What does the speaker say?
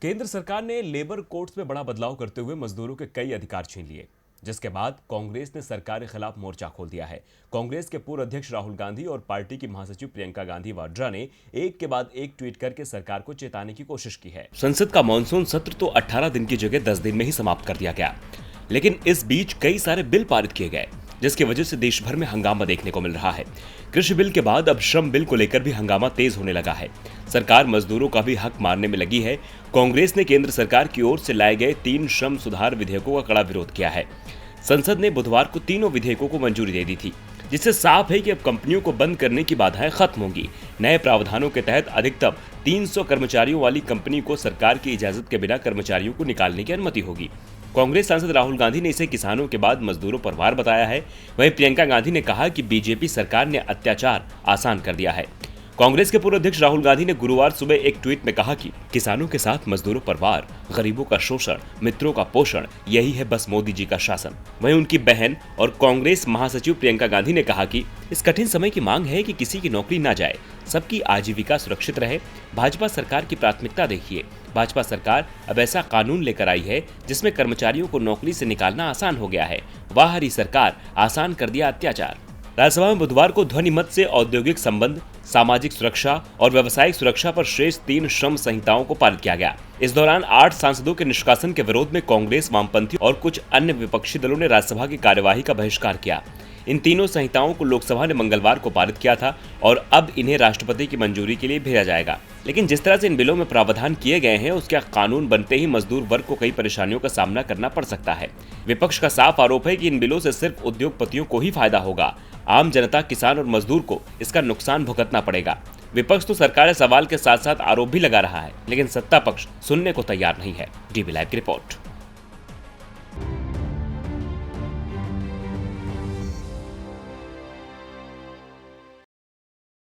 केंद्र सरकार ने लेबर कोड्स में बड़ा बदलाव करते हुए मजदूरों के कई अधिकार छीन लिए, जिसके बाद कांग्रेस ने सरकार के खिलाफ मोर्चा खोल दिया है। कांग्रेस के पूर्व अध्यक्ष राहुल गांधी और पार्टी की महासचिव प्रियंका गांधी वाड्रा ने एक के बाद एक ट्वीट करके सरकार को चेताने की कोशिश की है। संसद का मानसून सत्र तो 18 दिन की जगह 10 दिन में ही समाप्त कर दिया गया, लेकिन इस बीच कई सारे बिल पारित किए गए, जिसकी वजह से देश भर में हंगामा देखने को मिल रहा है। कृषि बिल के बाद अब श्रम बिल को लेकर भी हंगामा तेज होने लगा है। सरकार मजदूरों का भी हक मारने में लगी है। कांग्रेस ने केंद्र सरकार की ओर से लाए गए 3 श्रम सुधार विधेयकों का कड़ा विरोध किया है। संसद ने बुधवार को तीनों विधेयकों को मंजूरी दे दी थी, जिससे साफ है कि अब कंपनियों को बंद करने की बाधाएं खत्म होंगी। नए प्रावधानों के तहत अधिकतम 300 कर्मचारियों वाली कंपनी को सरकार की इजाजत के बिना कर्मचारियों को निकालने की अनुमति होगी। कांग्रेस सांसद राहुल गांधी ने इसे किसानों के बाद मजदूरों पर वार बताया है। वहीं प्रियंका गांधी ने कहा कि बीजेपी सरकार ने अत्याचार आसान कर दिया है। कांग्रेस के पूर्व अध्यक्ष राहुल गांधी ने गुरुवार सुबह एक ट्वीट में कहा कि किसानों के साथ मजदूरों पर वार, गरीबों का शोषण, मित्रों का पोषण, यही है बस मोदी जी का शासन। वहीं उनकी बहन और कांग्रेस महासचिव प्रियंका गांधी ने कहा कि इस कठिन समय की मांग है कि किसी की नौकरी ना जाए, सबकी आजीविका सुरक्षित रहे। भाजपा सरकार की प्राथमिकता देखिए। भाजपा सरकार अब ऐसा कानून लेकर आई है जिसमें कर्मचारियों को नौकरी से निकालना आसान हो गया है। वाह हरी सरकार, आसान कर दिया अत्याचार। राज्यसभा में बुधवार को ध्वनिमत से औद्योगिक संबंध, सामाजिक सुरक्षा और व्यावसायिक सुरक्षा पर शेष 3 श्रम संहिताओं को पारित किया गया। इस दौरान 8 सांसदों के निष्कासन के विरोध में कांग्रेस, वामपंथी और कुछ अन्य विपक्षी दलों ने राज्यसभा की कार्यवाही का बहिष्कार किया। इन तीनों संहिताओं को लोकसभा ने मंगलवार को पारित किया था और अब इन्हें राष्ट्रपति की मंजूरी के लिए भेजा जाएगा। लेकिन जिस तरह से इन बिलों में प्रावधान किए गए हैं, उसके कानून बनते ही मजदूर वर्ग को कई परेशानियों का सामना करना पड़ सकता है। विपक्ष का साफ आरोप है कि इन बिलों से सिर्फ उद्योगपतियों को ही फायदा होगा। आम जनता, किसान और मजदूर को इसका नुकसान भुगतना पड़ेगा। विपक्ष तो सरकार सवाल के साथ साथ आरोप भी लगा रहा है, लेकिन सत्ता पक्ष सुनने को तैयार नहीं है। डीबी लाइव की रिपोर्ट।